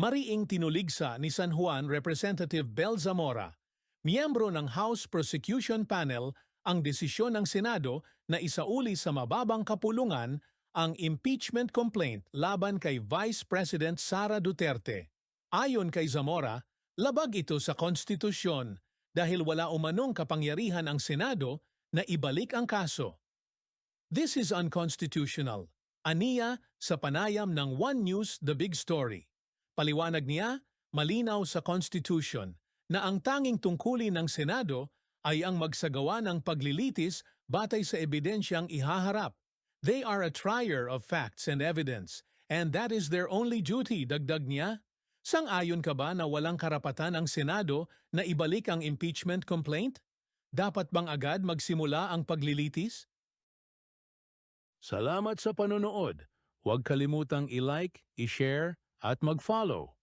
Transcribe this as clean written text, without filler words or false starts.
Mariing tinuligsa ni San Juan Representative Bel Zamora, miyembro ng House Prosecution Panel, ang desisyon ng Senado na isauli sa mababang kapulungan ang impeachment complaint laban kay Vice President Sara Duterte. Ayon kay Zamora, labag ito sa konstitusyon dahil wala umanong kapangyarihan ang Senado na ibalik ang kaso. This is unconstitutional, aniya sa panayam ng One News The Big Story. Paliwanag niya, malinaw sa Constitution na ang tanging tungkulin ng Senado ay ang magsagawa ng paglilitis batay sa ebidensyang ihaharap. They are a trier of facts and evidence, and that is their only duty, dagdag niya. Sang-ayon ka ba na walang karapatan ang Senado na ibalik ang impeachment complaint? Dapat bang agad magsimula ang paglilitis? Salamat sa panonood. Huwag kalimutang i-like, i-share, at mag-follow.